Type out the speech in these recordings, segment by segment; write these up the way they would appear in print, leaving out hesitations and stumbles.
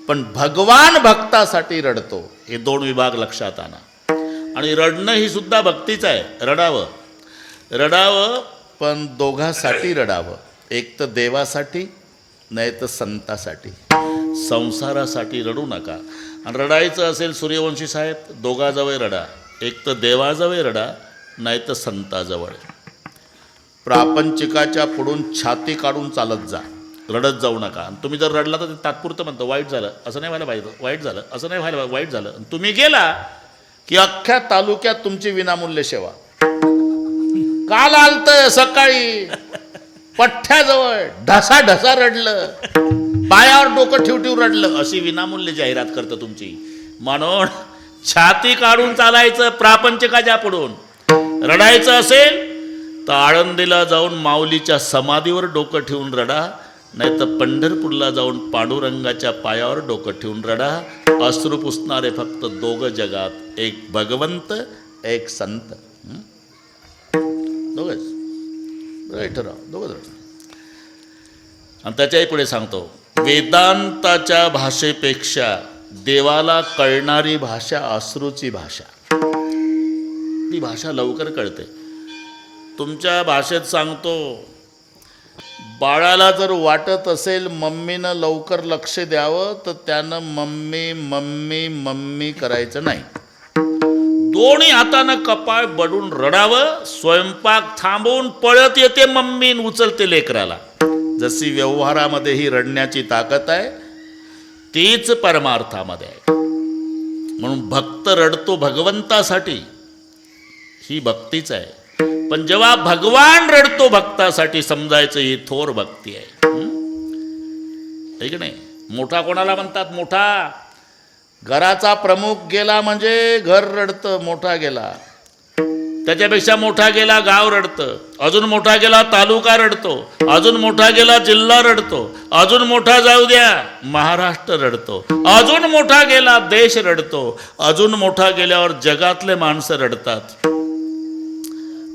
पण भगवान भक्तासाठी रडतो. हे दोन विभाग लक्षात आणा. आणि रडणं ही सुद्धा भक्तीच आहे. रडावं पण दोघांसाठी रडावं. एक तर देवासाठी, नाही तर संतासाठी. संसारासाठी रडू नका. आणि रडायचं असेल सूर्यवंशी साहेब, दोघाजवळ रडा. एक तर देवाजवळ रडा, नाही तर संताजवळ. प्रापंचिकाच्या पुढून छाती काढून चालत जा, रडत जाऊ नका. आणि तुम्ही जर रडला तर ते तात्पुरतं म्हणतं वाईट झालं, असं नाही व्हायला पाहिजे, वाईट झालं असं नाही व्हायला, वाईट झालं. तुम्ही गेला की अख्ख्या तालुक्यात तुमची विनामूल्य सेवा. काल आलतं सकाळी पठ्ठ्याजवळ ढसा रडलं, पायावर डोकं ठेव रडलं, अशी विनामूल्य जाहिरात करतं तुमची. म्हणून छाती काढून चालायचं प्रापंचिकाच्या पुढून. रडायचं असेल तर आळंदीला जाऊन माऊलीच्या समाधीवर डोकं ठेवून रडा, नाही तर पंढरपूरला जाऊन पांडुरंगाच्या पायावर डोकं ठेवून रडा. अश्रू पुसणारे फक्त दोघं जगात, एक भगवंत, एक संत. दोघंच ठराव, दोघंच रडा. आणि त्याच्याही पुढे सांगतो, वेदांताच्या भाषेपेक्षा देवाला कळणारी भाषा अश्रूची भाषा. ती भाषा लवकर कळते. तुमच्या भाषेत सांगतो, बाळाला जर वाटत असेल मम्मीनं लवकर लक्ष द्यावं तर त्यानं मम्मी मम्मी मम्मी करायचं नाही. दोन्ही हातानं कपाळ बडून रडावं. स्वयंपाक थांबवून पळत येते मम्मी, उचलते लेकराला. जशी व्यवहारामध्ये ही रडण्याची ताकद आहे, तीच परमार्थामध्ये आहे. म्हणून भक्त रडतो भगवंतासाठी, ही भक्तीच आहे. पण जेव्हा भगवान रडतो भक्तासाठी, समजायचं ही थोर भक्ती आहे. है की नाही? मोठा कोणाला म्हणतात? मोठा. घराचा प्रमुख गेला म्हणजे घर रडतं. मोठा गेला, त्याच्यापेक्षा मोठा गेला गाव रडतं, अजून मोठा गेला तालुका रडतो, अजून मोठा गेला जिल्हा रडतो, अजून मोठा जाऊ द्या महाराष्ट्र रडतो, अजून मोठा गेला देश रडतो, अजून मोठा गेल्यावर जगातले माणसं रडतात.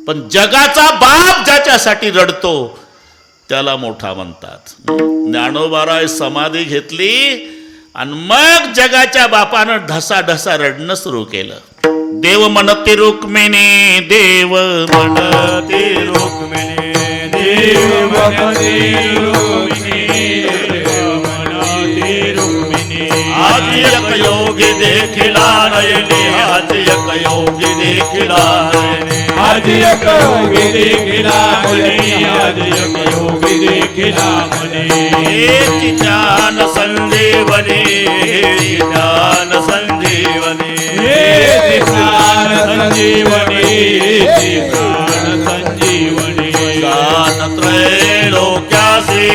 पण जगाचा बाप ज्याच्यासाठी रडतो त्याला मोठा म्हणतात. ज्ञानोबाराय समाधी घेतली आणि मग जगाच्या बापानं ढसा रडणं सुरू केलं. देव म्हणते रुक्मिणी, देव म्हणते रुक्मिणी, देव म्हणते रुक्मिणी, देव म्हणते रुक्मिणी. आज एक योगी देखिला नयने, आज एक योगी देखिला नयने, आज एक योगी देखिला म्हणे, आज एक योगी देखिला म्हणे. हे ज्ञान संजीवनी, हे ज्ञान संजीवनी, हे ज्ञान संजीवनी, ज्ञान संजीवनी. गान त्रैलोक्यासी,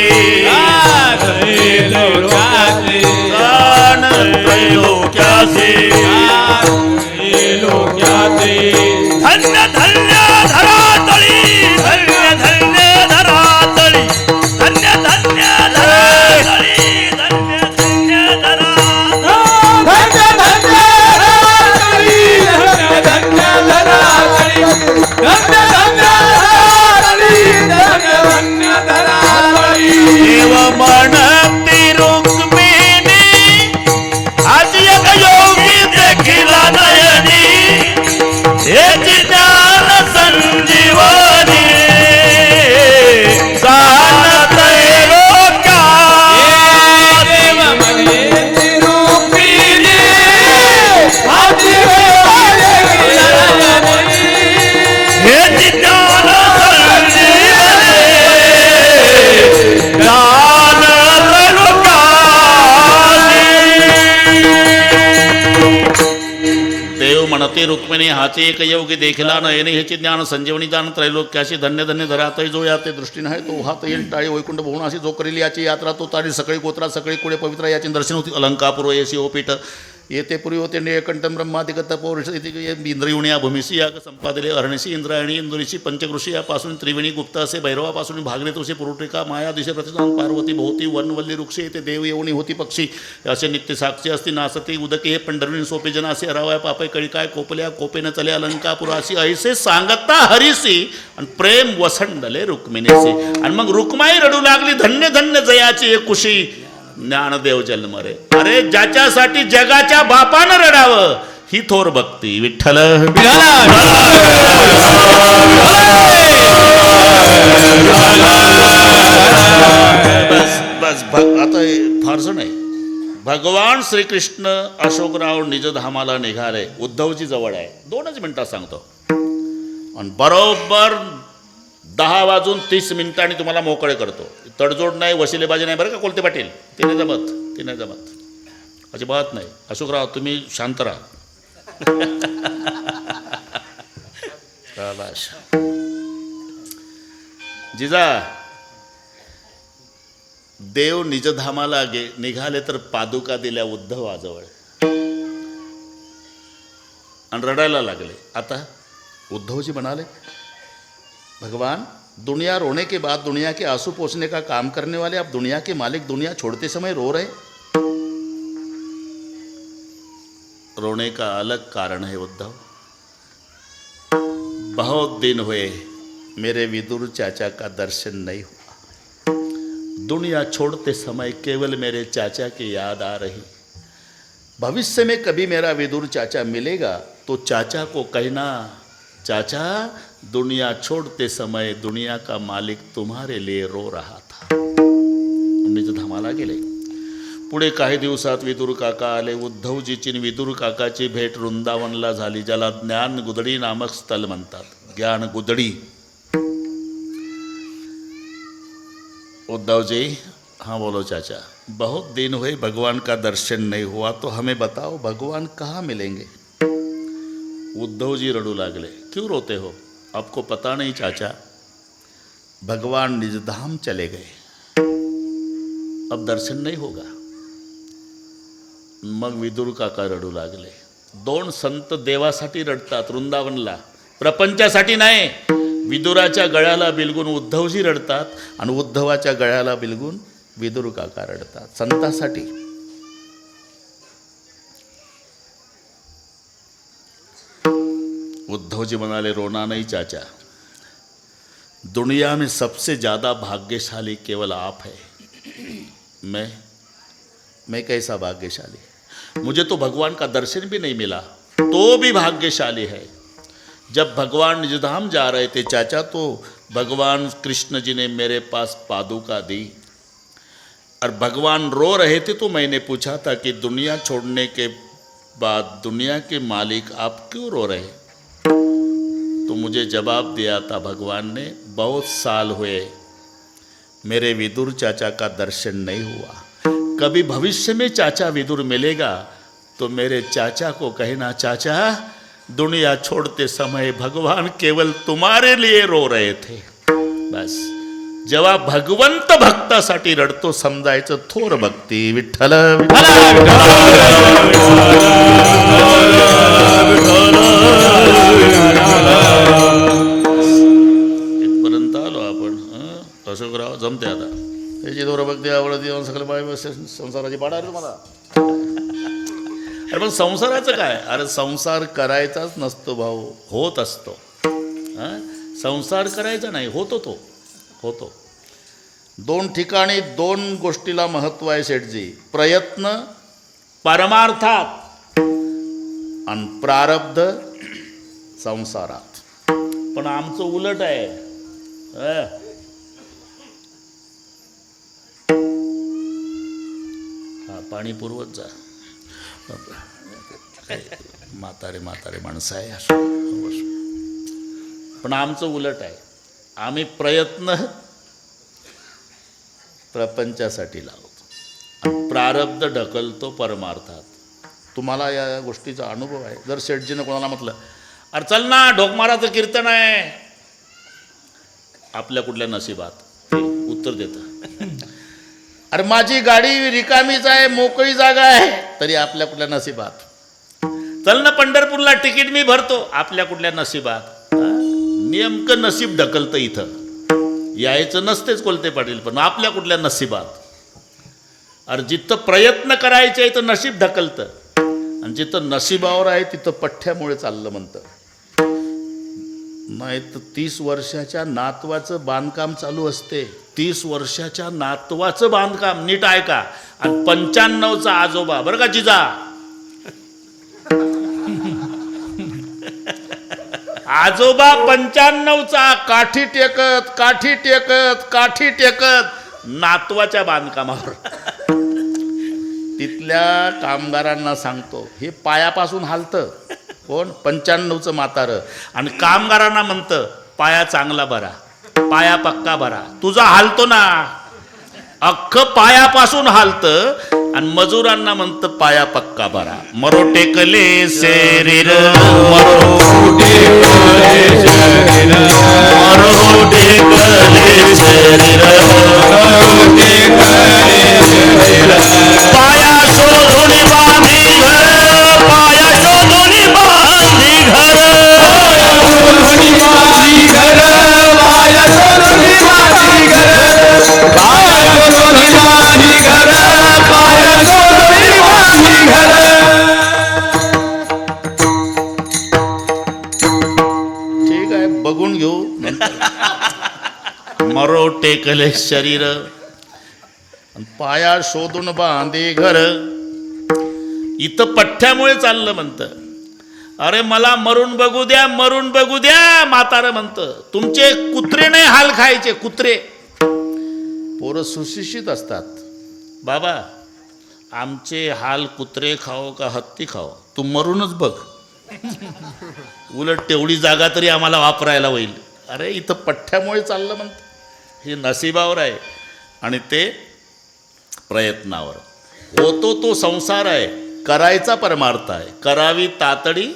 त्रैलोक्यासी, गान त्रैलोक्यासी, त्रैलोक्यासी. धन्य धन्य धरातळी, धन्य धन्य धरातळी, धन्य धन्य धरातळी, धन्य धन्य धरातळी, धन्य धन्य धरातळी, धन्य धन्य धरातळी, धन्य धन्य धरातळी. देव म्हणती रुक्मिणी, आज एक योगी देखिला नयनी, हे ज्ञान संजीवनी. गान त्रैलोक्या, देव म्हणती रुक्मिणी, आज हे ज्ञान संजीवनी. गान त्रैलोक्या. देव म्हणते रुक्मिणी, हाची एक योगी देखिला नयने, ह्याची ज्ञान संजीवनी. दान त्रैलोक्याशी, धन्य धन्य धरातळी. जो या ते दृष्टीने आहे तो हात येईल टाळी वैकुंठ भवन, अशी जो करेल याची यात्रा तो तारी. सगळी गोत्रा सगळी कुळे पवित्र याची दर्शन होती. अलंकापूर्व येशी ओपीठ येते पूर्वी होते निकंठम ब्रह्मादिक तपोष इंद्रियुण्या भूमिशी याग संपादिले अरणशी इंद्रायणी इंदुरीशी पंचकृषी यापासून त्रिवेणी गुप्त असे भैरवापासून भागनेत ऋषी पुरुटिका माया दिशे प्रतिष्ठान पार्वती भोवती वनवल्ली वृक्षे येते देव येऊनी होती पक्षी असे नित्य साक्षी असती नासती उदके हे पंढरवी सोपे जनासी अरावाय पापय कळिकाय कोपल्या कोपेन चले अलंकापुराशी ऐसे सांगता हरिसी आणि प्रेम वसंडले रुक्मिणीसी. आणि मग रुक्माई रडू लागली धन्य धन्य जयाची एक कुशी. ज्ञानदेव जन्म रे. अरे ज्याच्यासाठी जगाच्या बापानं रडावं ही थोर भक्ती. विठ्ठल बस बस आता फारसं नाही. भगवान श्रीकृष्ण अशोकराव निजधामाला निघाले. उद्धवजी जवळ आहे. 2च मिनिटात सांगतो. आणि बरोबर 10:30 तुम्हाला मोकळे करतो. तडजोड नाही, वशिलेबाजी नाही बरं का कोलते पाटील. ते नाही जमत अजिबात नाही. अशोकराव तुम्ही शांत राहा. जिजा देव निजधामाला निघाले तर पादुका दिल्या उद्धवाजवळ आणि रडायला लागले. आता उद्धवजी म्हणाले, भगवान दुनिया रोने के बाद दुनिया के आंसू पोंछने का काम करने वाले आप दुनिया के मालिक दुनिया छोड़ते समय रो रहे. रोने का अलग कारण है उद्धव. बहुत दिन हुए मेरे विदुर चाचा का दर्शन नहीं हुआ. दुनिया छोड़ते समय केवल मेरे चाचा की याद आ रही. भविष्य में कभी मेरा विदुर चाचा मिलेगा तो चाचा को कहना, चाचा दुनिया छोड़ते समय दुनिया का मालिक तुम्हारे लिए रो रहा था. निजधामाला गेले. पुढे काही दिवसात विदुर काका आले. उद्धवजीची आणि विदुर काकाची भेट वृंदावनला झाली, ज्याला ज्ञान गुदडी नामक स्थल म्हणतात. ज्ञान गुदडी. उद्धव जी, हाँ बोलो चाचा. बहुत दिन हुए भगवान का दर्शन नहीं हुआ, तो हमें बताओ भगवान कहाँ मिलेंगे. उद्धव जी रडू लागले. क्यों रोते हो? आपको पता नहीं चाचा, भगवान निजधाम चले गए, अब दर्शन नहीं होगा. मग विदुर काका रडू लागले. 2 संत देवासाठी रडतात वृंदावनला, प्रपंचासाठी नाही. विदुराच्या गळ्याला बिलगून उद्धवजी रडतात आणि उद्धवाच्या गळ्याला बिलगून विदुर काका रडतात, संतासाठी. उद्धवजी म्हणाले, रोना नहीं चाचा, दुनिया में सबसे ज़्यादा भाग्यशाली केवल आप है. मैं कैसा भाग्यशाली? मुझे तो भगवान का दर्शन भी नहीं मिला, तो भी भाग्यशाली है. जब भगवान निजधाम जा रहे थे चाचा, तो भगवान कृष्ण जी ने मेरे पास पादुका दी और भगवान रो रहे थे, तो मैंने पूछा था कि दुनिया छोड़ने के बाद दुनिया के मालिक आप क्यों रो रहे? तो मुझे जवाब दिया था भगवान ने, बहुत साल हुए मेरे विदुर चाचा का दर्शन नहीं हुआ. कभी भविष्य में चाचा विदुर मिलेगा तो मेरे चाचा को कहना, चाचा दुनिया छोड़ते समय भगवान केवल तुम्हारे लिए रो रहे थे. बस जेव्हा भगवंत भक्तासाठी रडतो समजायचं थोर भक्ती. विठ्ठल इथपर्यंत आलो आपण. अशोकराव जमते आता. त्याची थोर भक्ती आवडती सगळं बाय संसाराची पाडा रे तुम्हाला. अरे पण संसाराचं काय? अरे संसार करायचाच नसतो भाऊ, होत असतो. संसार करायचा नाही, होतो. तो होतो. 2 ठिकाणी 2 गोष्टीला महत्त्व आहे शेठजी. प्रयत्न परमार्थात आणि प्रारब्ध संसारात. पण आमचं उलट आहे. हा पाणी पुरवत जा. म्हातारे माणसं आहे. पण आमचं उलट आहे. आम्ही प्रयत्न प्रपंचासाठी लावतो आणि प्रारब्ध ढकलतो परमार्थात. तुम्हाला या गोष्टीचा अनुभव आहे. जर शेठजीनं कोणाला म्हटलं, अरे चल ना ढोकमाराचं कीर्तन आहे, आपल्या कुठल्या नशिबात ते उत्तर देतं. अरे माझी गाडी रिकामीच आहे, मोकळी जागा आहे, तरी आपल्या कुठल्या नशिबात. चल ना पंढरपूरला तिकीट मी भरतो, आपल्या कुठल्या नशिबात. नेमकं नशीब ढकलतं इथं. यायचं नसतेच कोलते पाटील, पण आपल्या कुठल्या नशिबात. अरे जिथं प्रयत्न करायचे आहे तर नशीब ढकलतं आणि जिथं नशिबावर आहे तिथं पठ्ठ्यामुळे चाललं म्हणतं. नाही तर 30 वर्षाच्या नातवाचं बांधकाम चालू असते. 30 वर्षाच्या नातवाचं बांधकाम, नीट ऐका. आणि 95चा आजोबा, बरं का जिजा, आजोबा 95चा काठी टेकत नातवाच्या बांधकामावर. तिथल्या कामगारांना सांगतो, हे पायापासून हालतं. कोण? 95चं म्हातारं. आणि कामगारांना म्हणतं, पाया चांगला भरा, पाया पक्का भरा. तुझा हालतो ना, अख्खं पायापासून हालतं. आणि मजुरांना म्हणतं, पाया पक्का भरा. मरो टेकले शरीर, मरो टेकले शरीर, मरो टेकले शरीर, पाया शोधून बांधी घर, पाया शोधून बांधी घर, ठीक आहे, बघून घेऊ. मरो टेकले शरीर, पाया शोधून बांधे घर. इथं पठ्ठ्यामुळे चाललं म्हणतं. अरे मला मरून बघू द्या, मरून बघू द्या. म्हातारं म्हणतं, तुमचे कुत्रे नाही हाल खायचे, कुत्रे. पोरं सुशिक्षित असतात. बाबा आमचे हाल कुत्रे खाओ का हत्ती खाओ, तू मरूनच बघ, उलट तेवढी जागा तरी आम्हाला वापरायला होईल. अरे इथं पठ्ठ्यामुळे चाललं म्हणतं. हे नशिबावर आहे आणि ते प्रयत्नावर. होतो तो संसार आहे, करायचा परमार्थ आहे. करावी तातडी,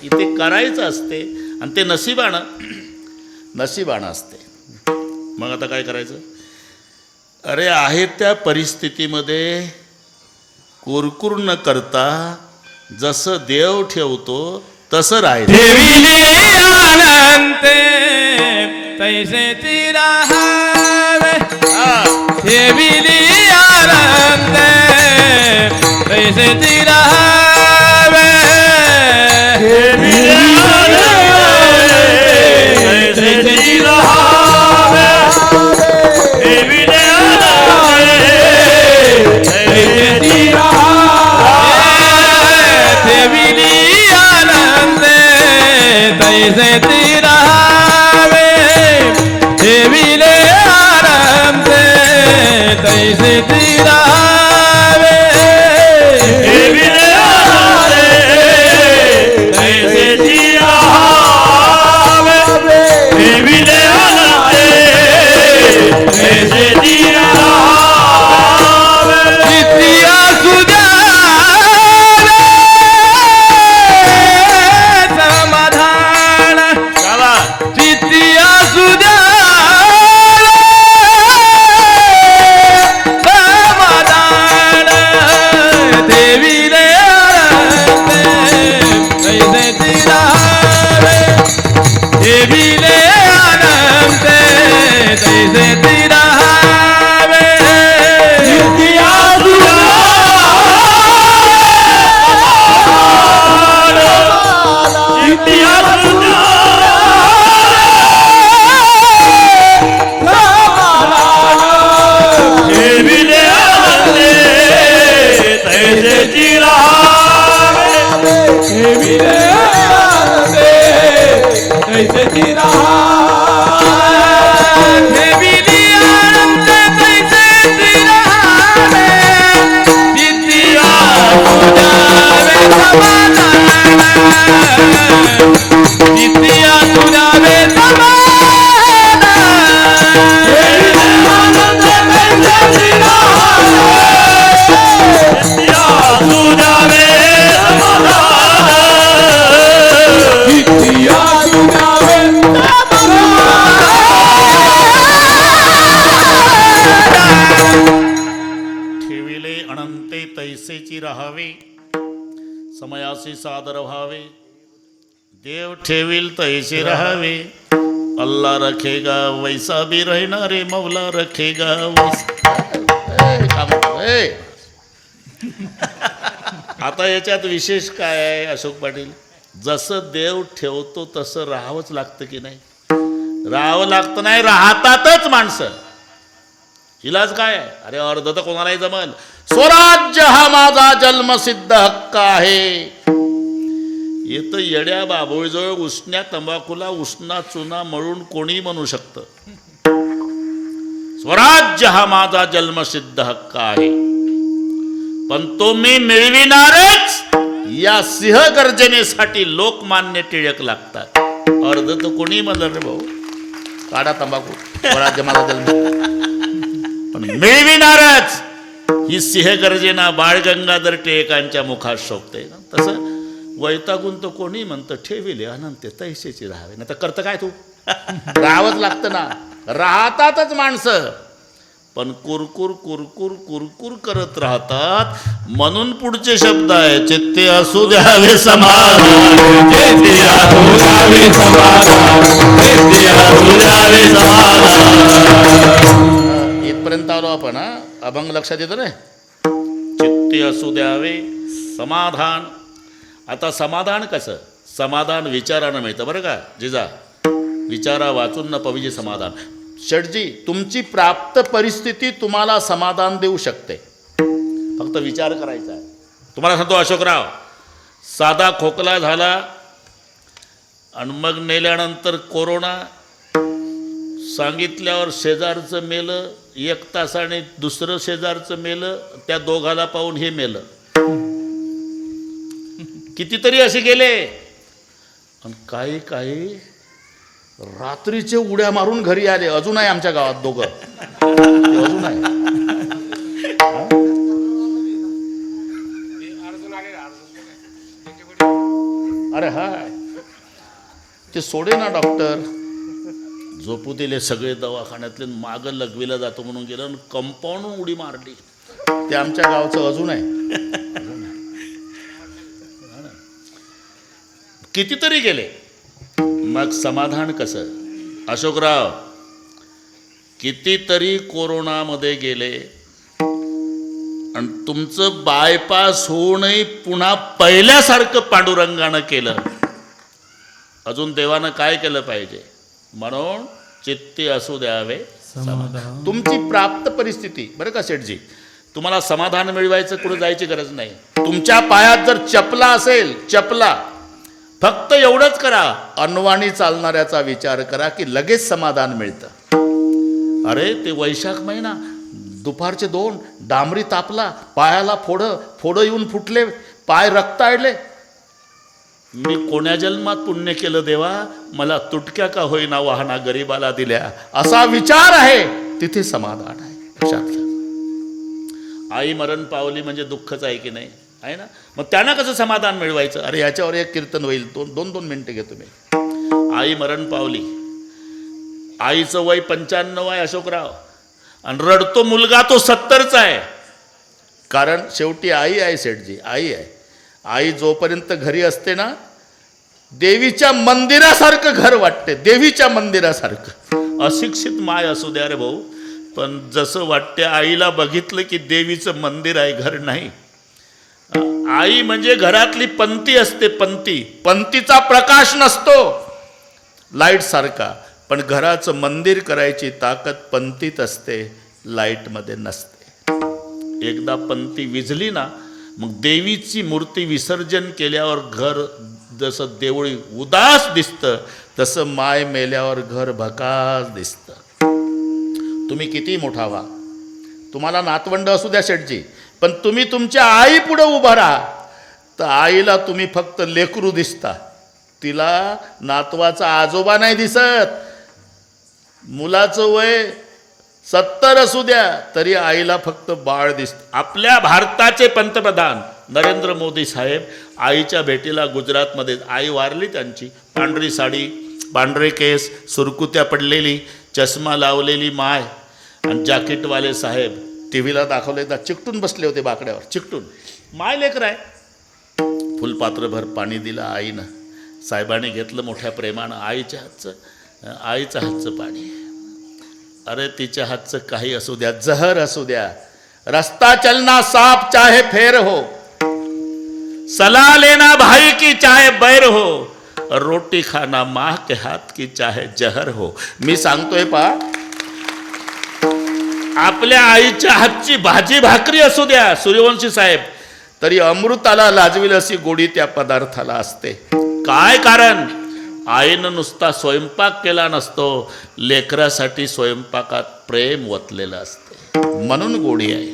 इथे करायचं असते आणि ते नशिबानं असते. मग आता काय करायचं? अरे आहे त्या परिस्थितीमध्ये कुरकुर न करता जसं देव ठेवतो तसं राहायचं. तैसे राहावे, ठेविली आनंद तैसे राहावे, तैसे राहावे, ठेविली आनंद तैसे राहावे, ठेविले आनंद तैसे राहावे, ठेविले आनंद तैसे राहावे, ठेविले आनंद तैसे राहावे. नित्या सुजावे समाधान, चित्तिया सुजावे समाधान, देवीले आनंद तैसे राहावे, देवीले आनंद तैसे राहावे. चित्तिया सुजावे, चित्तिया तैसेची राहावे, समयासी सादर व्हावे. देव ठेवील तैसे राहावे, अल्लाह रखेगा वैसा भी रहना रे, मौला रखेगा वैसा. आता याच्यात विशेष काय आहे अशोक पाटील? जसं देव ठेवतो तसं राहावंच लागतं की नाही? राहावं लागतं नाही, राहतातच माणसं. इलाज काय आहे? अरे अर्ध तर कोणालाही जमल. स्वराज्य हा माझा जन्मसिद्ध हक्क आहे. येतं येड्या बाभोळीजवळ उष्ण्या तंबाखूला उष्णा चुना मळून कोणी म्हणू शकतं. स्वराज्य हा माझा जन्मसिद्ध हक्क आहे, पण तो मी मिळविणारच. या सिंह गर्जनेसाठी लोकमान्य टिळक लागतात. अर्ध तर कोणी म्हणलं रे भाऊ, काढा तंबाखू, स्वराज्य माझा जन्म, पण मिळविणारच. ही सिंह गर्जना बाळ गंगाधर टिळकांच्या मुखात शोभते. तसं वैतागून तो कोणी म्हणतं ठेविले अनंत तैसेची राहावे. नाही तर करतं काय तू? राहावंच लागतं ना. राहतातच माणसं, पण कुरकुर कुरकुर कुरकुर करत राहतात. म्हणून पुढचे शब्द आहे, चित्ते असू द्यावे समाधान, चित्ते असू द्यावे समाधान, चित्ते असू द्यावे समाधान. इथपर्यंत आलो आपण. अभंग लक्षात येतो ना? चित्ते असू द्यावे समाधान. आता समाधान कसं? समाधान विचारानं मिळतं बरं का जिजा. विचारा वाचून न पविजे समाधान. शेठजी, तुमची प्राप्त परिस्थिती तुम्हाला समाधान देऊ शकते, फक्त विचार करायचा आहे. तुम्हाला सांगतो अशोकराव, साधा खोकला झाला आणि मग नेल्यानंतर कोरोना सांगितल्यावर शेजारचं मेलं, 1 तासाने दुसरं शेजारचं मेलं, त्या दोघाला पाहून हे मेलं. कितीतरी असे गेले. आणि काही काही रात्रीचे उड्या मारून घरी आले. अजून आहे आमच्या गावात दोघं, अजून आहे. अरे हा, ते सोडे ना डॉक्टर, झोपू दिले सगळे दवाखान्यातले. मागं लघवीला जातो म्हणून गेलं आणि कंपाऊंड उडी मारली. ते आमच्या गावचं अजून आहे. कितीतरी गेले. मग समाधान कसं? अशोकराव, कितीतरी कोरोनामध्ये गेले आणि तुमचं बायपास होऊनही पुन्हा पहिल्यासारखं पांडुरंगानं केलं. अजून देवानं काय केलं पाहिजे? म्हणून चित्ते असू द्यावे समाधान. तुमची प्राप्त परिस्थिती बरं का शेठजी, तुम्हाला समाधान मिळवायचं कुठं जायची गरज नाही. तुमच्या पायात जर चपला असेल, चपला, फक्त एवढंच करा, अनवाणी चालणाऱ्याचा विचार करा की लगेच समाधान मिळतं. अरे ते वैशाख महिना, दुपारचे 2 डांबरी तापला, पायाला फोडं येऊन फुटले, पाय रक्ताळले. मी कोण्या जन्मात पुण्य केलं देवा, मला तुटक्या का होईना वाहना गरीबाला दिल्या, असा विचार आहे, तिथे समाधान आहे. लक्षात घ्या. आई मरण पावली म्हणजे दुःखच आहे की नाही? आहे ना? मग त्यांना कसं समाधान मिळवायचं? अरे याच्यावर एक कीर्तन होईल. 2 मिनिटं घेतो मी. आई मरण पावली, आईचं वय 95 आहे अशोकराव, आणि रडतो मुलगा तो 70चा आहे. कारण शेवटी आई आहे शेठजी, आई आहे. आई जोपर्यंत घरी असते ना, देवीच्या मंदिरासारखं घर वाटते, देवीच्या मंदिरासारखं. अशिक्षित माय असू द्या रे भाऊ, पण जसं वाटते आईला बघितलं की देवीचं मंदिर आहे, घर नाही. आई म्हणजे घरातली पंती असते, पंती. पंतीचा प्रकाश नसतो लाईट सारखा, पण घराचं मंदिर करायची ताकद पंतीत असते, लाईटमध्ये नसते. एकदा पंती विझली ना, मग देवीची मूर्ती विसर्जन केल्यावर घर जसं देवळी उदास दिसतं, तसं माय मेल्यावर घर भकास दिसतं. तुम्ही किती मोठा व्हा, तुम्हाला नातवंड असू द्या शेठजी, पण तुम्ही तुमच्या आई पुढे उभा राहा, तर आईला तुम्ही फक्त लेकरू दिसता, तिला नातवाचा आजोबा नाही दिसत. मुलाचं वय 70 असू द्या तरी आईला फक्त बाळ दिसतं. आपल्या भारताचे पंतप्रधान नरेंद्र मोदी साहेब आईच्या भेटीला गुजरातमध्ये, आई वारली त्यांची, पांढरी साडी, पांढरे केस, सुरकुत्या पडलेली, चष्मा लावलेली माय, आणि जॅकेटवाले साहेब टी व्हीला दाखवले तर चिकटून बसले होते बाकड्यावर, चिकटून. माय लेकर आहे. फुलपात्रभर पाणी दिलं आईनं, साहेबांनी घेतलं मोठ्या प्रेमानं आईच्या हातचं पाणी. अरे तिच्या हातचं काही असू द्या, जहर असू द्या, रस्ता चलना साफ चाहे फेर हो, सलाह लेना भाई की चाहे बैर हो, रोटी खाना माँ के हात की चाहे जहर हो. मी सांगतोय पा, आपल्या आईच्या हातची भाजी भाकरी असू द्या सूर्यवंशी साहेब, तरी अमृताला लाजविल अशी गोडी त्या पदार्थाला असते. काय कारण? आईनं नुसता स्वयंपाक केला नसतो, लेकरासाठी स्वयंपाकात प्रेम ओतलेलं असते, म्हणून गोडी आहे.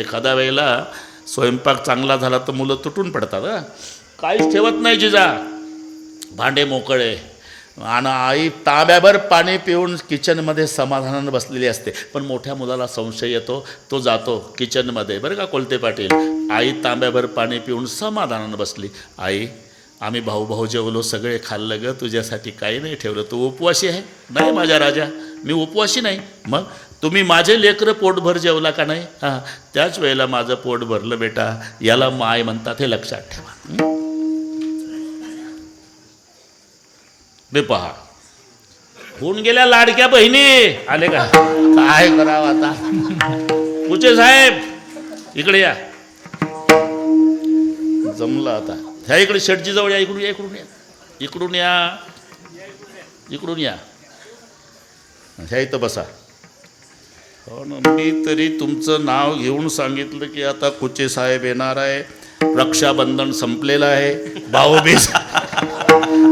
एखाद्या वेळेला स्वयंपाक चांगला झाला तर मुलं तुटून पडतात. काहीच ठेवत नाही जिजा, भांडे मोकळे, आणि आई तांब्याभर पाणी पिऊन किचनमध्ये समाधानानं बसलेली असते. पण मोठ्या मुलाला संशय येतो, तो जातो किचनमध्ये, बरं का कोलते पाटील, आई तांब्याभर पाणी पिऊन समाधानानं बसली. आई, आम्ही भाऊ भाऊ जेवलो, सगळे खाल्लं ग, तुझ्यासाठी काही नाही ठेवलं, तू उपवासी आहे? नाही माझ्या राजा, मी उपवासी नाही. मग तुम्ही माझे लेकरं पोटभर जेवला का नाही? हां, त्याच वेळेला माझं पोट भरलं बेटा, याला माय म्हणतात, हे लक्षात ठेवा. बे पहा, होऊन गेल्या लाडक्या बहिणी आले का? काय करावं आता? कुचे साहेब इकडे या, जमलं आता. ह्या इकडे शेटजी जवळ या, इकडून या, इकडून या, इकडून या, इकडून या, ह्या इथं बसा. हो ना, मी तरी तुमचं नाव घेऊन सांगितलं की आता कुचे साहेब येणार आहे, रक्षाबंधन संपलेलं आहे, भाऊबीज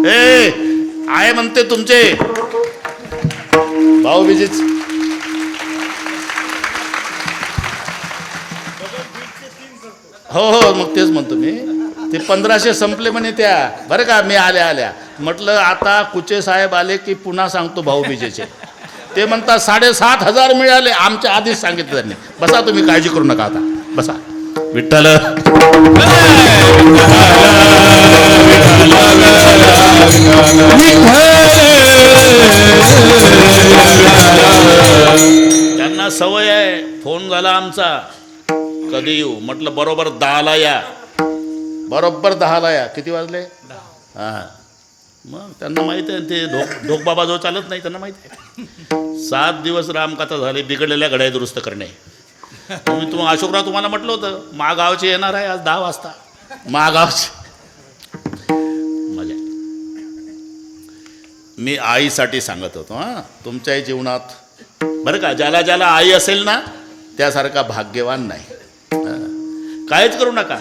ए आहे म्हणते तुमचे भाऊबीजीच. हो हो, मग तेच म्हणतो मी, ते 1500 संपले म्हणे त्या, बरं का. मी आल्या म्हटलं आता कुचे साहेब आले की पुन्हा सांगतो भाऊबीजेचे. ते म्हणतात 7500 मिळाले, आमच्या आधीच सांगितलं त्यांनी. बसा तुम्ही, काळजी करू नका, आता बसा. विठ्ठल त्यांना सवय आहे, फोन झाला आमचा कधी येऊ, म्हटलं बरोबर 10ला या, बरोबर 10ला या. किती वाजले? 10. मग त्यांना माहिती आहे ते ढोक बाबा जो चालत नाही, त्यांना माहिती आहे. 7 दिवस रामकथा झाली बिघडलेल्या घड्या दुरुस्त करणे. तुम्ही अशोकराव तुम्हाला म्हटलं होतं महागावचे येणार आहे आज 10 वाजता. महागावचे मजा. मी आईसाठी सांगत होतो, हां, तुमच्याही जीवनात बरं का, ज्याला ज्याला आई असेल ना त्यासारखा भाग्यवान नाही. काहीच करू नका.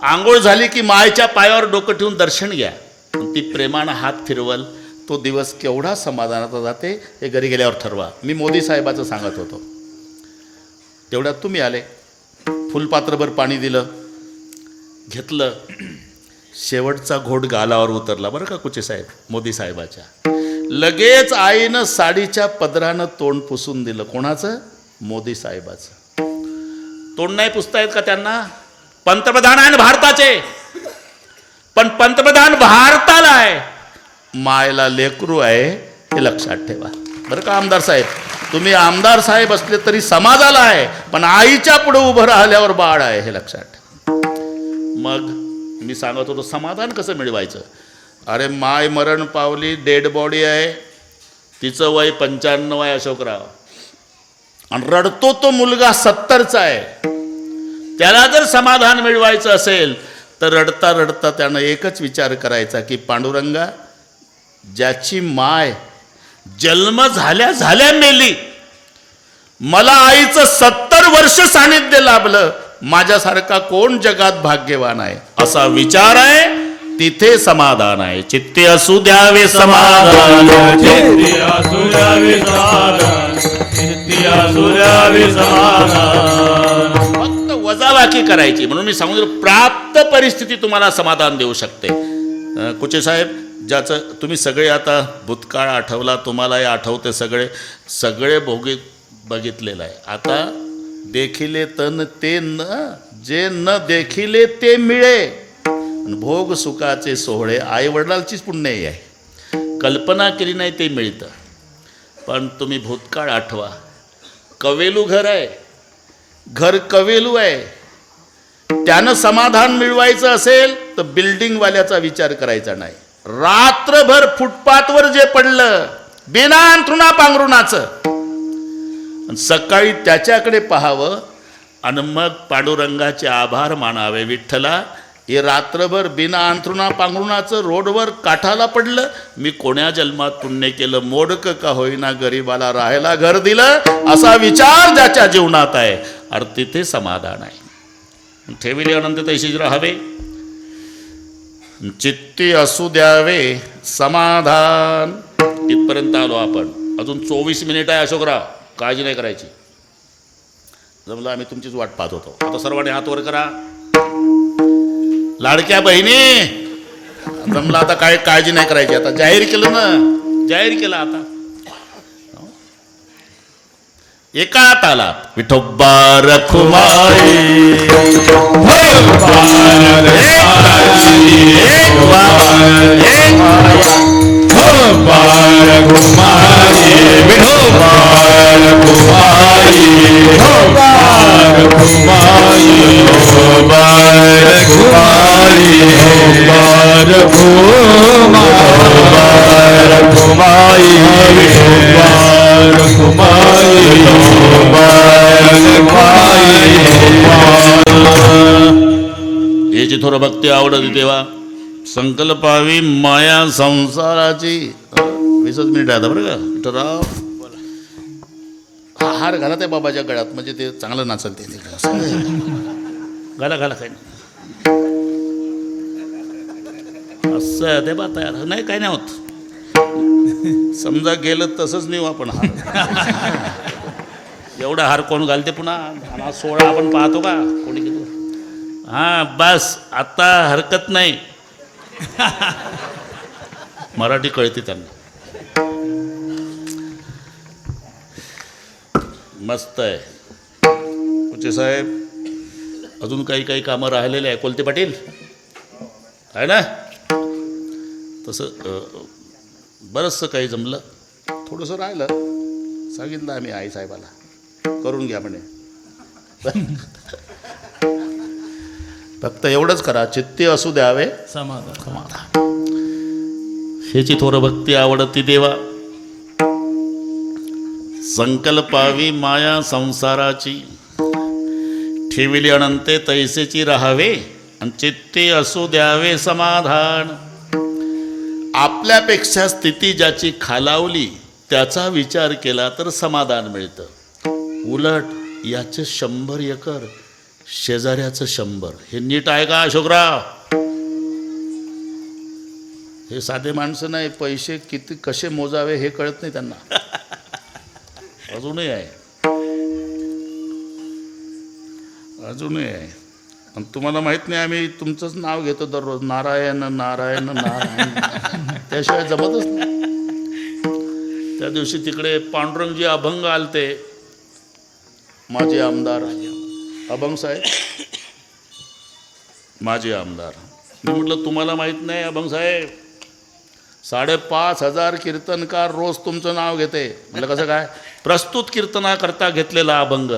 आंघोळ झाली की मायच्या पायावर डोकं ठेवून दर्शन घ्या. ती प्रेमानं हात फिरवल, तो दिवस केवढा समाधानाचा जाते हे घरी गेल्यावर ठरवा. मी मोदी साहेबाचं सांगत होतो, तेवढ्यात तुम्ही आले, फुलपात्रभर पाणी दिलं, घेतलं, शेवटचा घोट गालावर उतरला बरं का कुचे साहेब, मोदी साहेबाच्या. लगेच आईनं साडीच्या पदरानं तोंड पुसून दिलं. कोणाचं? मोदी साहेबाचं. तोंड नाही पुसता येत का त्यांना? पंतप्रधान आहे ना भारताचे, पण पंतप्रधान भारताला आहे, मायला लेकरू आहे, हे लक्षात ठेवा बरं का. आमदार साहेब, तुम्ही आमदार साहेब असले तरी समाजाला आहे, पण आईच्या पुढे उभं राहिल्यावर बाळ आहे, हे लक्षात ठेवा. मग मी सांगत होतो समाधान कसं मिळवायचं. अरे माय मरण पावली, डेड बॉडी आहे, तिचं वय 95 आहे अशोकराव, आणि रडतो तो मुलगा 70चा आहे. त्याला जर समाधान मिळवायचं असेल तर रडता रडता त्यानं एकच विचार करायचा की पांडुरंगा, ज्याची माय जन्म झाल्या झाल्या मेली, मला आईचं 70 वर्ष सानिध्य लाभलं, माझ्यासारखा कोण जगात भाग्यवान आहे, असा विचार आहे, तिथे समाधान आहे. चित्ते असू द्यावे समाधान, चित्ती असू द्यावे समाधान, चित्ती असू द्यावे समाधान. फक्त वजाबाकी करायची. म्हणून मी सांगतो प्राप्त परिस्थिती तुम्हाला समाधान देऊ शकते. कुचे साहेब, ज्याचं तुम्ही सगळे आता भूतकाळ आठवला, तुम्हालाही आठवते, सगळे बघितलेलं आहे. आता देखिले तन ते न, जे न देखिले ते मिळे, भोग सुखाचे सोहळे आई वडिलांचीच पुण्य आहे. कल्पना केली नाही ते मिळतं. पण तुम्ही भूतकाळ आठवा. कवेलू घर आहे, घर कवेलू आहे, त्यानं समाधान मिळवायचं असेल तर बिल्डिंगवाल्याचा विचार करायचा नाही. रात्रभर फुटपाथवर जे पडलं बिना अंथरुणा पांघरुणाचं, सकाळी त्याच्याकडे पाहावं आणि मग पांडुरंगाचे आभार मानावे. विठ्ठला, हे रात्रभर बिना अंथरुणा पांघरुणाचं रोडवर काठाला पडलं, मी कोण्या जन्मात पुण्य केलं, मोडक का होईना गरीबाला राहायला घर दिलं, असा विचार ज्याच्या जीवनात आहे अरे तिथे समाधान आहे. ठेविले अनंत तैशीच राहावे, चित्ती असू द्यावे समाधान. इथपर्यंत आलो आपण. अजून 24 मिनिट आहे अशोकराव, काळजी नाही करायची. जमलं, आम्ही तुमचीच वाट पाहत होतो. आता सर्वांनी हात वर करा. लाडक्या बहिणी, जमलं, आता काय काळजी नाही करायची. आता जाहीर केलं ना, जाहीर केलं. आता एका तालात विठोबा रखुमाई, याची थोडं भक्ती आवडत तेव्हा संकल्पावी माया संसाराची. 20 मिनिट आहे बरं का विठ्ठलराव. हार घाला त्या बाबाच्या गळ्यात, म्हणजे ते चांगलं नाचल. ते घाला घाला, काही नाही असं ते बात यार. नाही काही नाही होत. समजा गेलं तसंच नेऊ आपण हार. एवढा हार कोण घालते पुन्हा. हा 16 आपण पाहतो का कोणी किती. हां बस, आता हरकत नाही. मराठी कळते त्यांना. मस्त आहे. कुचे साहेब, अजून काही कामं राहिलेले आहे. कोलते पाटील आहे ना, तसं बरंचसं काही जमलं. थोडंसं राहिलं, सांगितलं आम्ही आई साहेबाला करून घ्या म्हणे. फक्त एवढंच करा, चित्ती असू द्यावे समाधान. ह्याची थोडं भक्ती आवडती देवा. संकल्पावी माया संसाराची, ठेविली अनंते तैसेची राहावे, आणि चित्ती असू द्यावे समाधान. आपल्यापेक्षा स्थिती ज्याची खालावली त्याचा विचार केला तर समाधान मिळतं. उलट याचे 100 एकर, शेजाऱ्याचं 100. हे नीट आहे का अशोकराव? हे साधे माणसं नाही, पैसे किती कसे मोजावे हे कळत नाही त्यांना. अजूनही आहे, अजूनही आहे. आणि तुम्हाला माहित नाही, आम्ही तुमचंच नाव घेतो दररोज, नारायण नारायण नारायण. त्याशिवाय जमतच नाही. त्या दिवशी तिकडे पांडुरंगजी अभंग आलते, माझे आमदार अभंग साहेब, माझे आमदार. मी म्हटलं तुम्हाला माहित नाही अभंग साहेब, 5,500 कीर्तनकार रोज तुमचं नाव घेते. म्हटलं कसं काय? प्रस्तुत कीर्तनाकरता घेतलेला अभंग.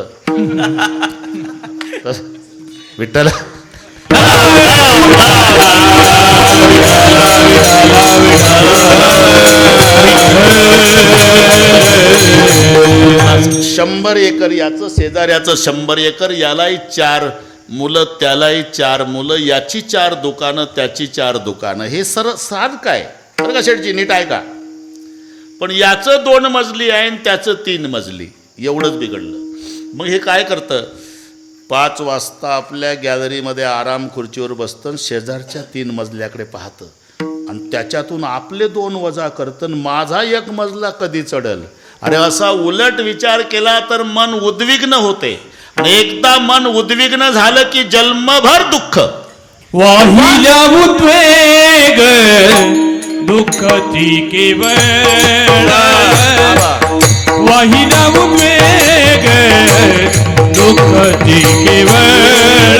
विठ्ठल शंभर एकर याचं, शेजाऱ्याचं 100 एकर, यालाही 4 मुलं, त्यालाही 4 मुलं, याची 4 दुकानं, त्याची 4 दुकानं. हे साध काय बरं का शेठजी, नीट आहे का? पण याचं 2 मजली आहे आणि त्याचं 3 मजली. एवढंच बिघडलं. मग हे काय करतं, 5 वाजता आपल्या गॅलरीमध्ये आराम खुर्चीवर बसतं, शेजारच्या 3 मजल्याकडे पाहतं, आणि त्याच्यातून आपले 2 वजा करतं, माझा 1 मजला कधी चढल. अरे असा उलट विचार केला तर मन उद्विग्न होते, आणि एकदा मन उद्विग्न झालं की जन्मभर दुःख. वाहिल्या उद्वेग दुःखती केवळ, वाहिल्या उद्वेग दुःखती केवळ,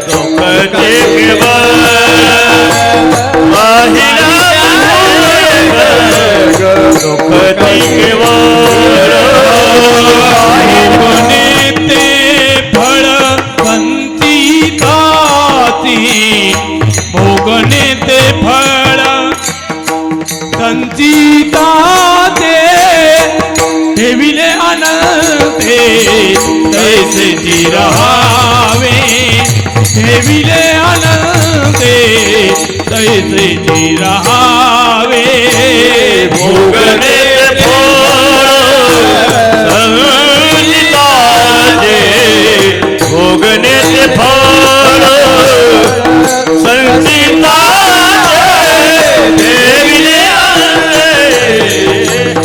दुःखती केवळ, दुःखती केवळ. ते फळ संचिताती, भोगणे ते फळ संचिताते, हे तैसे रहावे ठेविले आनंदे तैसे रहावे भोगणे भोगणे ते फळ संचिता ठेविले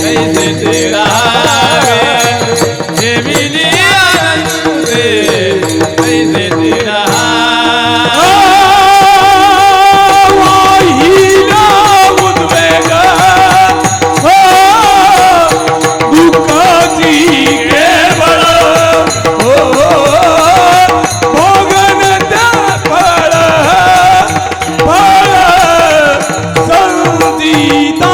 तैसे रहावे ठेविले आनंदे तैसे रहावे वाहिला उद्वेग दुःखाची केवळ भोगनता फळ फळ संचिता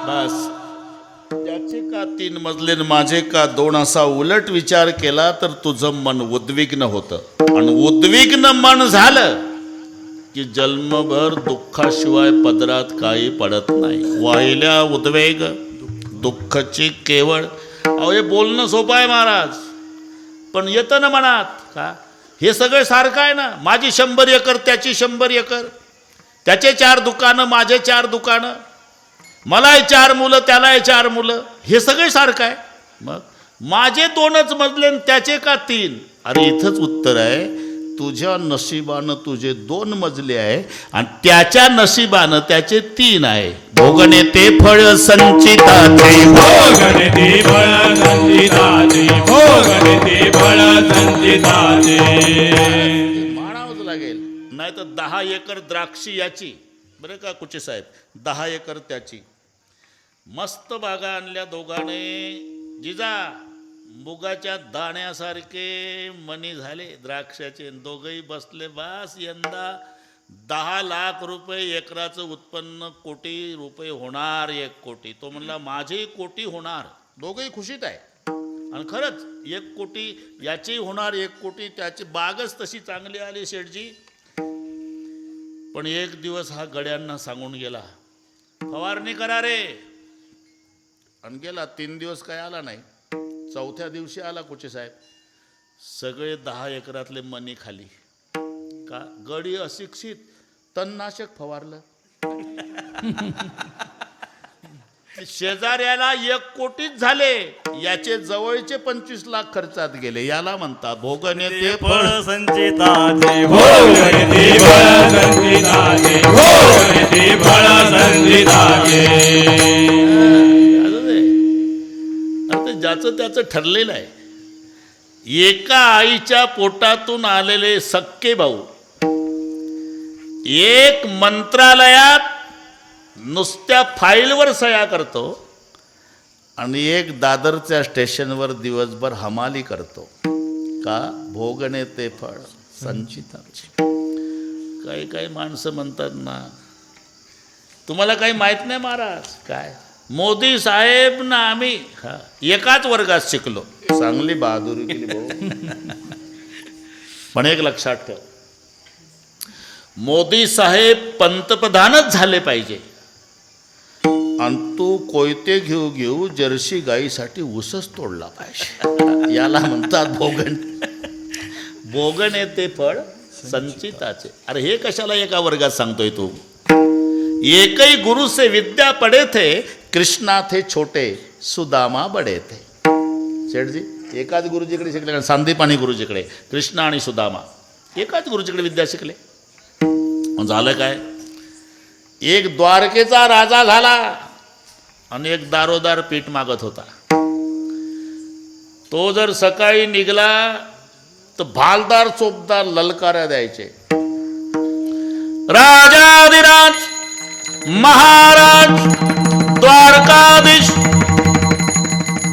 बस त्याचे का 3 मजले न माझे का 2 असा उलट विचार केला तर तुझं मन उद्विग्न होतं आणि उद्विग्न मन झालं की जन्मभर दुःखाशिवाय पदरात काही पडत नाही. वाहिल्या उद्वेग दुःखाची केवळ. अहो हे बोलणं सोपं आहे महाराज, पण येतं ना मनात का हे सगळं सारखं आहे ना. माझी 100 एकर त्याची 100 एकर, त्याचे 4 दुकानं माझे 4 दुकानं, मलाही 4 मुलं त्यालाही 4 मुलं, हे सगळे सारखं आहे. मग माझे 2च मजले न त्याचे का 3? अरे इथंच उत्तर आहे. तुझ्या नशिबानं तुझे 2 मजले आहे आणि त्याच्या नशिबानं त्याचे 3 आहे. भोगणे ते फळ संचिताचे भोगणे ते फळ संचिताचे भोगणे ते फळ संचिताचे मानावंच लागेल. नाही तर 10 एकर द्राक्षी याची, बरं का कुचे साहेब, 10 एकर त्याची. मस्त बागा आणल्या दोघांनी. जिजा मुगाच्या दाण्यासारखे मणी झाले द्राक्षाचे. दोघंही बसले. बास यंदा 10 लाख रुपये एकराचं उत्पन्न, कोटी रुपये होणार. 1 कोटी. तो म्हणला माझेही कोटी होणार. दोघंही खुशीत आहे. आणि खरंच 1 कोटी याचीही होणार, 1 कोटी त्याची. बागच तशी चांगली आली शेठजी. पण एक दिवस हा गड्यांना सांगून गेला, फवारणी करा रे. आणि गेला. 3 दिवस काय आला नाही. 4थ्या दिवशी आला कुचे साहेब. सगळे 10 एकरातले मणी खाली. का गडी अशिक्षित, तणनाशक फवारलं. शेजाऱ्याला 1 कोटीच झाले, याचे जवळचे 25 लाख खर्चात गेले. याला म्हणतात भोगणे ते फळ संचिताचे भोगणे ते फळ संचिताचे भोगणे ते फळ संचिताचे. आता ज्याचं त्याचं ठरलेलं आहे. एका आईच्या पोटातून आलेले सक्के भाऊ एक मंत्रालयात नुसत्या फाईलवर सह्या करतो आणि एक दादरच्या स्टेशनवर दिवसभर हमाली करतो. का भोगणे ते फळ संचिताचे. काही काही माणसं म्हणतात ना, तुम्हाला काही माहीत नाही महाराज. काय मोदी साहेब ना आम्ही एकाच वर्गात शिकलो. चांगली बहादुरी केली भाऊ. पण एक लक्षात ठेव, मोदी साहेब पंतप्रधानच झाले पाहिजे आणि तू कोयते घेऊ घेऊ जर्सी गाईसाठी ऊसच तोडला पाहिजे. याला म्हणतात भोगण. भोगणे ते फळ संचिताचे. अरे हे कशाला एका वर्गात सांगतोय तू. एकही गुरु से विद्या पडे थे, कृष्णा थे छोटे सुदामा बडे थे. शेठजी एकाच गुरुजीकडे शिकले, सांदीपानी गुरुजीकडे कृष्णा आणि सुदामा एकाच गुरुजीकडे विद्या शिकले. झालं काय, एक द्वारकेचा राजा झाला आणि एक दारोदार पीठ मागत होता. तो जर सकाळी निघला तर भालदार चोपदार ललकाऱ्या द्यायचे. राजाधिराज महाराज द्वारकाधीश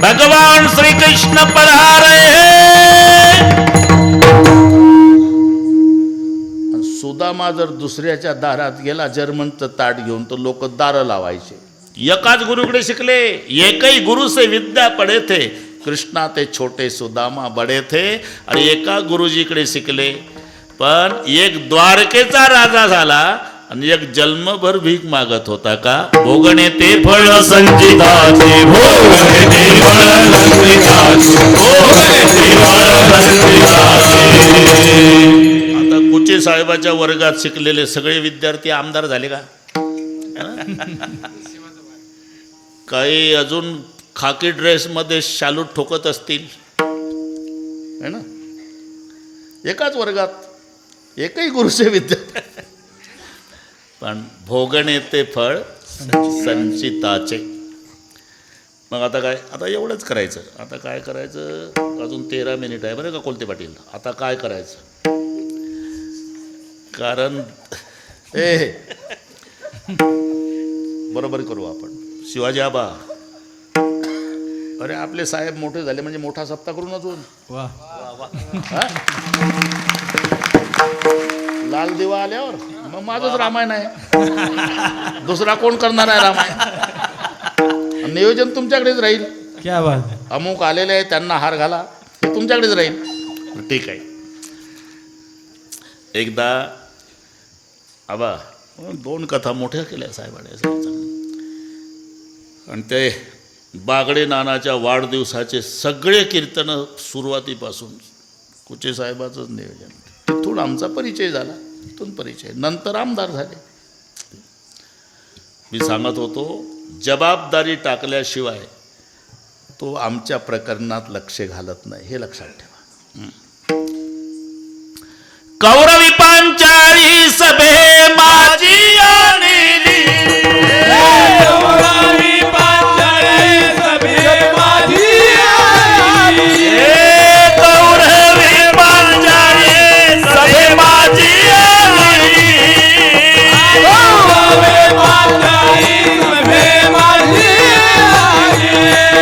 भगवान श्री कृष्ण पधारे. सुदामा जर दुसऱ्याच्या दारात गेला जर्मनचं ताट घेऊन तर लोक दारं लावायचे. एकाच गुरुकडे शिकले. एकही गुरु से विद्या पडे थे, कृष्णा ते छोटे सुदामा बडे थे. आणि एका गुरुजीकडे शिकले. पण एक द्वारकेचा राजा झाला आणि एक जन्मभर भीक मागत होता का. भोगणे ते फळ संचिताचे, भोगणे ते फळ संचिताचे, भोगणे ते फळ संचिताचे. आता कुचे साहेबाच्या वर्गात शिकलेले सगळे विद्यार्थी आमदार झाले का. काही अजून खाकी ड्रेसमध्ये शालू ठोकत असतील है ना. एकाच वर्गात एकही गुरुचे विद्यार्थी. पण भोगणे ते फळ संचिताचे. मग आता काय, आता एवढंच करायचं. आता काय करायचं, अजून 13 मिनिट आहे बरं का कोलते पाटील. आता काय करायचं, कारण बरोबर करू आपण. शिवाजी आबा, अरे आपले साहेब मोठे झाले म्हणजे मोठा सप्ताह करून अजून. वा लाल दिवा आल्यावर मग माझंच रामायण आहे. दुसरा कोण करणार आहे रामायण. नियोजन तुमच्याकडेच राहील. क्या बात है. अमुक आलेले आहे त्यांना हार घाला, हे तुमच्याकडेच राहील. ठीक आहे. एकदा आबा 2 कथा मोठ्या केल्या साहेबाने. आणि ते बागडे नानाच्या वाढदिवसाचे सगळे कीर्तनं सुरुवातीपासून कुचे साहेबाचंच नियोजन. तिथून आमचा परिचय झाला. तिथून परिचय, नंतर आमदार झाले. मी सांगत होतो, जबाबदारी टाकल्याशिवाय तो आमच्या प्रकरणात लक्ष घालत नाही, हे लक्षात ठेवा. कौरवी पांचाळी सभे माझी आणली, कौरवी पांचाळी सभे माझी आणली, कौरवी पांचाळी सभे माझी आणली, कौरवी पांचाळी सभे माझी आणली.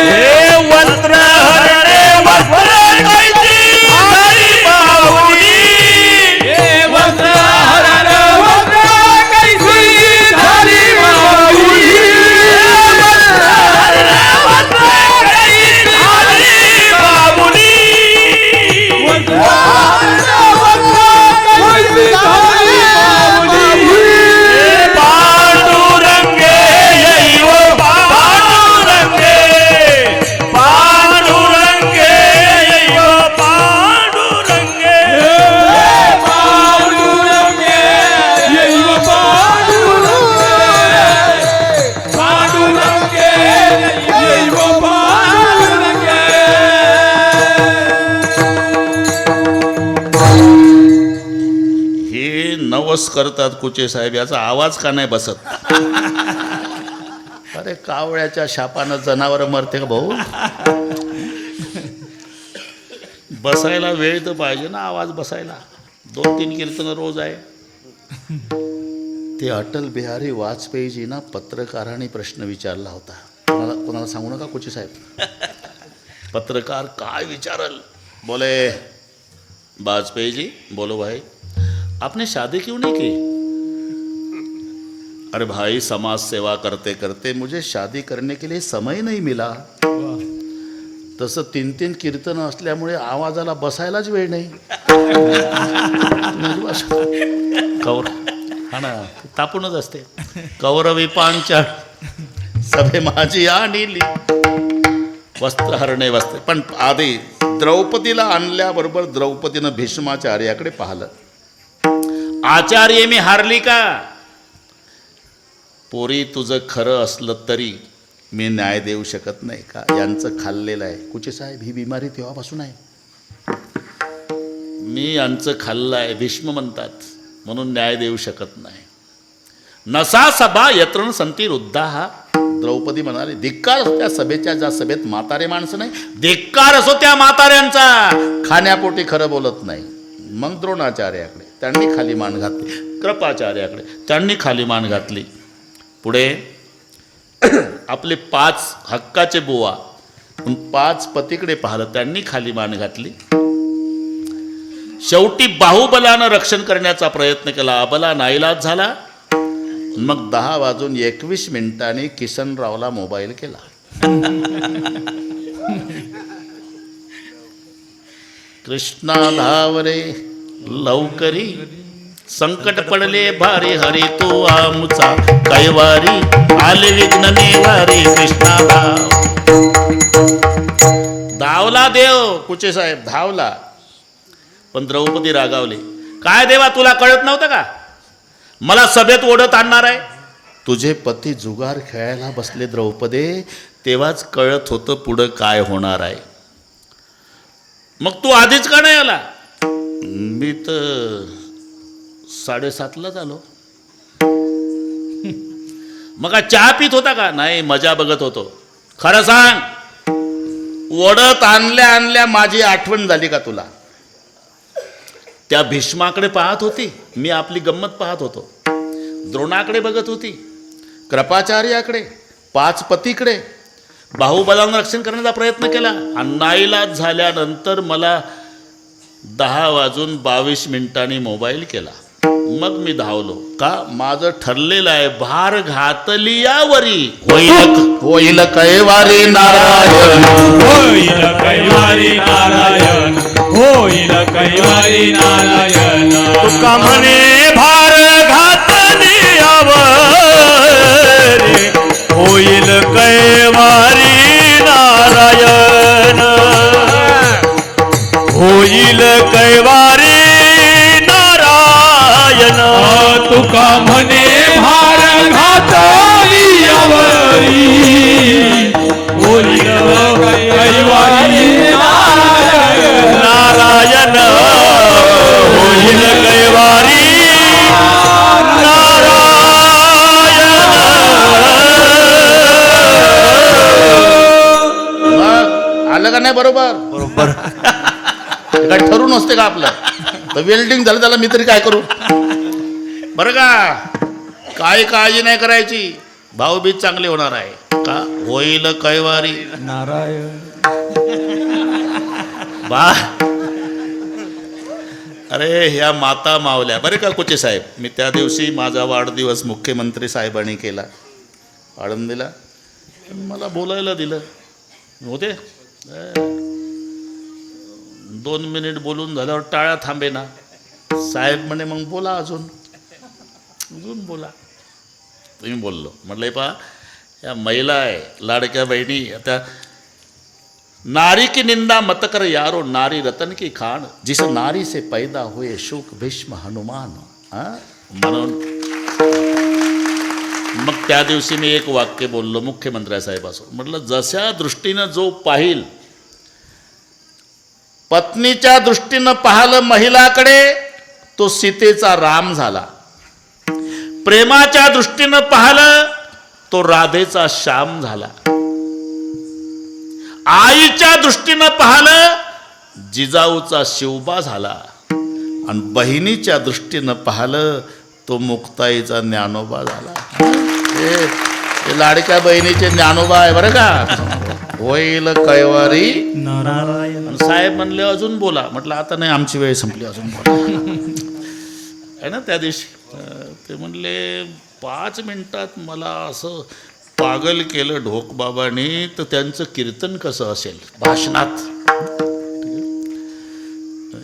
हे वस्त्र हरणे वस्त्र कैची झाली बाहुली, हे वस्त्र हरण वस्त्र कैसी झाली बाहुली, वस्त्र कैची झाली बाहुली. वस्त्र हरण वस्त्र कैसी झाली बाहुली. पांडुरंगे येईव पांडुरंगे, पांडुरंगे येईव पांडुरंगे. पांडुरंगे येईव पांडुरंगे, पांडुरंगे येईव पांडुरंगे. हे नवस करतात कुचे साहेब, याचा आवाज का नाही बसत. अरे कावळ्याच्या शापानं जनावर मरते का भाऊ. बसायला वेळ तर पाहिजे ना, आवाज बसायला. 2-3 कीर्तन रोज आहे. ते अटल बिहारी वाजपेयीजींना पत्रकारांनी प्रश्न विचारला होता. कोणाला सांगू नका कुचे साहेब. पत्रकार काय विचारल, बोले वाजपेयी जी, बोलो भाई आपने शादी क्यों नहीं की. अरे भाई समाज सेवा करते करते मुझे शादी करने के लिए समय नहीं मिला. तसं 3-3 कीर्तन असल्यामुळे आवाजाला बसायलाच वेळ नाही. कौर हा ना, तापूनच असते. कौरवी पांचाळ सभे माझी आणली, वस्त्र हरणे वस्त्र. पण आधी द्रौपदीला आणल्याबरोबर द्रौपदीनं भीष्माचार्याकडे पाहिलं. आचार्य मी हारली का. पोरी तुझं खरं असलं तरी मी न्याय देऊ शकत नाही का. यांचं खाल्लेलं आहे कुचे साहेब, ही बिमारी तेव्हापासून आहे. मी यांचं खाल्लं आहे भीष्म म्हणतात, म्हणून न्याय देऊ शकत नाही. नसा सभा यत्रण संती रुद्धा. द्रौपदी म्हणाली, धिक्कार असो त्या सभेच्या, ज्या सभेत म्हातारे माणसं नाही. धिक्कार असो त्या म्हाताऱ्यांचा, खाण्यापोटी खरं बोलत नाही. मग द्रोणाचार्याकडे त्यांनी खाली मान घातली, कृपाचार्याकडे त्यांनी खाली मान घातली. पुढे आपले 5 हक्काचे बुवा 5 पतीकडे पाहिलं, त्यांनी खाली मान घातली. शेवटी बाहुबलानं रक्षण करण्याचा प्रयत्न केला, अबला नाईलाज झाला. मग 10:21 किसनरावला मोबाईल केला. कृष्णा धावरे लवकरी, संकट पडले भारी, हरी तो आमचा कैवारी, आले विघ्न निवारी, कृष्णा धाव. धावला देव, कुचे साहेब धावला. पण द्रौपदी रागावली. काय देवा, तुला कळत नव्हतं का मला सभेत ओढत आणणार आहे? तुझे पती जुगार खेळायला बसले द्रौपदे, तेव्हाच कळत होतं पुढं काय होणार आहे. मग तू आधीच का नाही आला? मी तर 7:30 आलो. मग काय चहा पित होता का? नाही, मजा बघत होतो. खरं सांग, ओढत आणल्या आणल्या माझी आठवण झाली का तुला? त्या भीष्माकडे पाहत होती, मी आपली गंमत पाहत होतो. द्रोणाकडे बघत होती, कृपाचार्याकडे, 5 पतीकडे. बाहुबलानं रक्षण करण्याचा प्रयत्न केला आणि नाईलाज झाल्यानंतर मला 10:22 मोबाईल केला. मग मी धावलो. का? माझं ठरलेलं आहे, भार घातली यावरी, होईल कैवारी नारायण, होईल कैवारी नारायण, होईल कैवारी नारायण. तुका म्हणे भार घातली यावरी, होईल कैवारी नारायण, होईल कैवारी नारायण. तुका म्हणे भार घातली यावरी, होईल कैवारी नारायण, नारायण, होईल कैवारी नारायण. मग आलं का नाही? बरोबर बरोबर. हे काय ठरून असते का आपलं? तर वेल्डिंग झालं, त्याला मी तरी काय करू? बरं का, काही काळजी नाही करायची, भाऊबीज चांगली होणार आहे. का? होईल कैवारी नारायण. बा. अरे ह्या माता मावल्या. बरे का कुचे साहेब, मी त्या दिवशी माझा वाढदिवस मुख्यमंत्री साहेबांनी केला आळंदीला. मला बोलायला दिलं होते. 2 मिनिट बोलून झाल्यावर टाळ्या थांबे ना. साहेब म्हणे मग बोला, अजून बोला. तुम्ही बोललो. म्हटलं पहा, या महिला आहे, लाडक्या बहिणी. आता नारी की निंदा मत कर यारो, नारी रतन की खान, जिस नारी से पैदा हुए शुक भीष्म हनुमान. म्हणून मग त्या दिवशी मी एक वाक्य बोललो मुख्यमंत्री साहेबासोबत. म्हटलं, जशा दृष्टीनं जो पाहिल, पत्नीच्या दृष्टीनं पाहिलं महिलाकडे, तो सीतेचा राम झाला. प्रेमाच्या दृष्टीनं पाहिलं, तो राधेचा श्याम झाला. आईच्या दृष्टीनं पाहिलं, जिजाऊचा शिवबा झाला. आणि बहिणीच्या दृष्टीनं पाहिलं, तो मुक्ताईचा ज्ञानोबा झाला. हे लाडक्या बहिणीचे ज्ञानोबा आहे बरं का. होईल कैवारी नारायण. साहेब म्हणले अजून बोला. म्हटलं आता नाही, आमची वेळ संपली, अजून बोला. आहे ना. त्या दिवशी ते म्हणले 5 मिनिटात मला असं पागल केलं ढोकबाबांनी, तर त्यांचं कीर्तन कसं असेल भाषणात.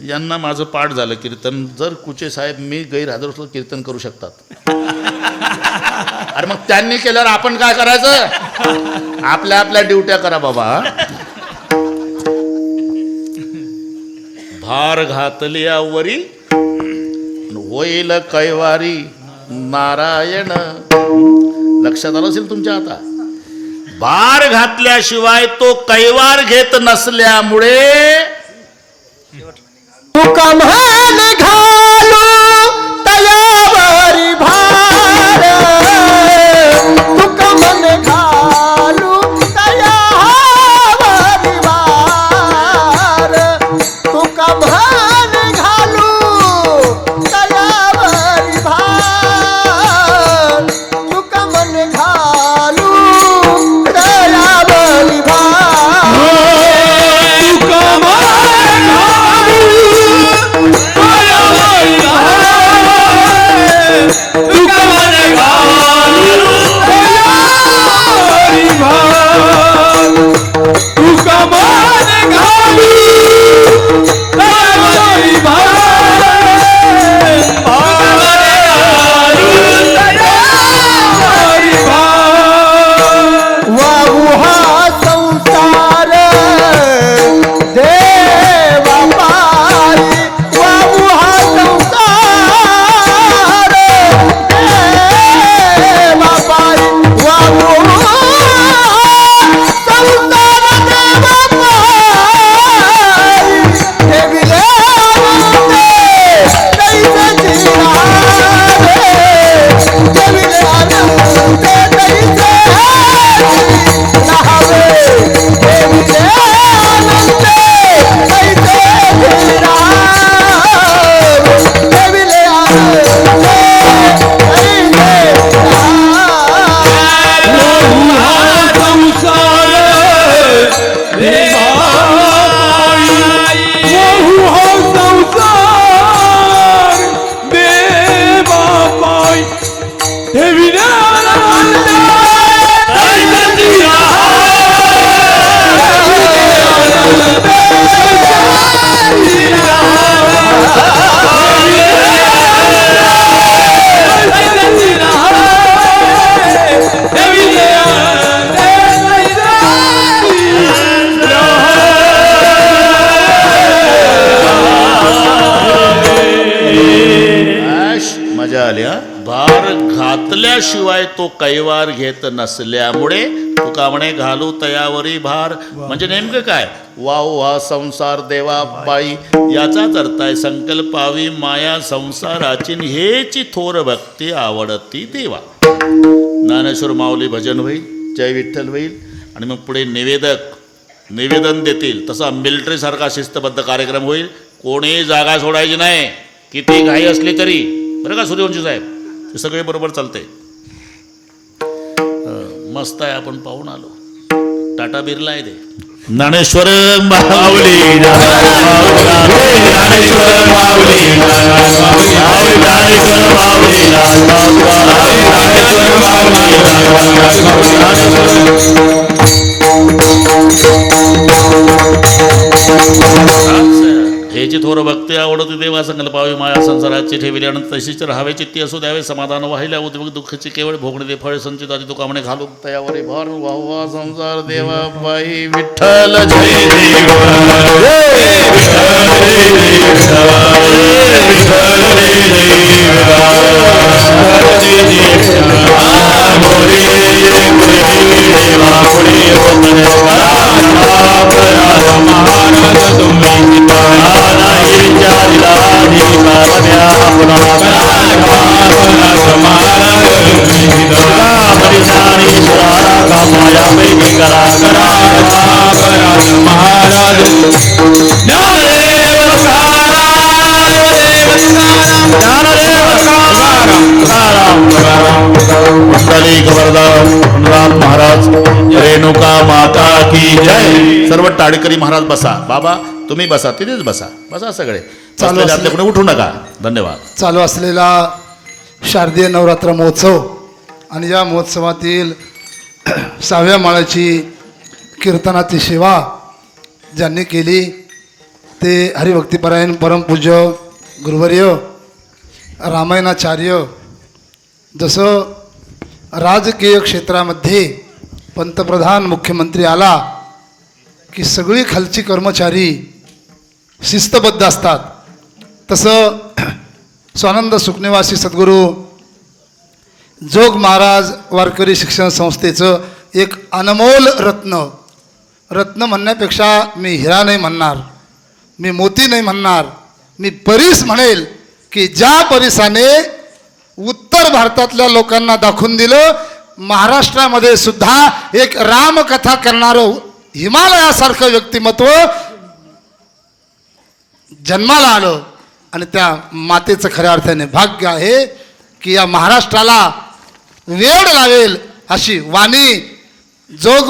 यांना माझं पाठ झालं कीर्तन. जर कुचे साहेब मी गैरहजर असलो कीर्तन करू शकतात. अरे मग त्यांनी केल्यावर आपण काय करायचं? आपल्या आपल्या ड्युट्या करा बाबा. भार घातली यावरी, होईल कैवारी नारायण. लक्षात आलं असेल तुमच्या आता. भार घातल्याशिवाय तो कैवार घेत नसल्यामुळे तुका म्हण घालू तयावरी भार, तुका म्हण घालू तयावरी भार, तुका म्हण घालू तयावरी भार, तुका म्हण घालू तयावरी भार. तुका म्हण घालू मजा आली हा. भार घातल्याशिवाय तो कैवार घेत नसल्यामुळे तुका म्हणे घालू तयावरी भार. म्हणजे नेमकं काय? वाव वा संसार देवा पायी, याचाच अर्थ आहे संकल्पावी माया संसाराची हेची थोर भक्ती आवडती देवा. ज्ञानेश्वर माऊली भजन होईल, जय विठ्ठल होईल आणि मग पुढे निवेदन देतील. तसा मिलिटरीसारखा शिस्तबद्ध कार्यक्रम होईल. कोणी जागा सोडायची नाही, किती घाई असली तरी. बरं का सूर्यवंशी साहेब, हे सगळे बरोबर चालते. मस्त आहे, आपण पाहून आलो. टाटा बिर्ला आहे ते. ज्ञानेश्वर माऊली, ज्ञानेश्वर माऊली, ज्ञानेश्वर माऊली, हेची थोर भक्ती आवडती देवा, संकल्पावी माया संसाराची ठेविली अनंत तशीच राहावे. चित्ती असू द्यावे समाधान वाहिल्या उद्योग दुःखाची केवळ भोगणे दे फळ संचित आधी तुका म्हणे घालू तयावरी भार वाहवा संसार देवा बाई विठ्ठल जय महाराज रेणुका माता की जय. सर्व टाळकरी महाराज बसा. बाबा तुम्ही बसा, तिथेच बसा. बसा सगळे. बसलेले आपल्याकडे उठू नका. धन्यवाद. चालू असलेला शारदीय नवरात्र महोत्सव आणि या महोत्सवातील 6व्या माळाची कीर्तनाची सेवा ज्यांनी केली ते हरिभक्तीपरायण परमपूज्य गुरुवर्य रामायणाचार्य. जसं राजकीय क्षेत्रामध्ये पंतप्रधान मुख्यमंत्री आला की सगळी खालची कर्मचारी शिस्तबद्ध असतात, तसं स्वानंद सुखनिवासी सद्गुरू जोग महाराज वारकरी शिक्षण संस्थेचं एक अनमोल रत्न म्हणण्यापेक्षा मी हिरा नाही म्हणणार, मी मोती नाही म्हणणार, मी परीस म्हणेल की ज्या परिसाने उत्तर भारतातल्या लोकांना दाखवून दिलं महाराष्ट्रामध्ये सुद्धा एक रामकथा करणारं हिमालयासारखं व्यक्तिमत्व जन्माला आलं. आणि त्या मातेचं खऱ्या अर्थाने भाग्य आहे की या महाराष्ट्राला वेड लावेल अशी वाणी जोग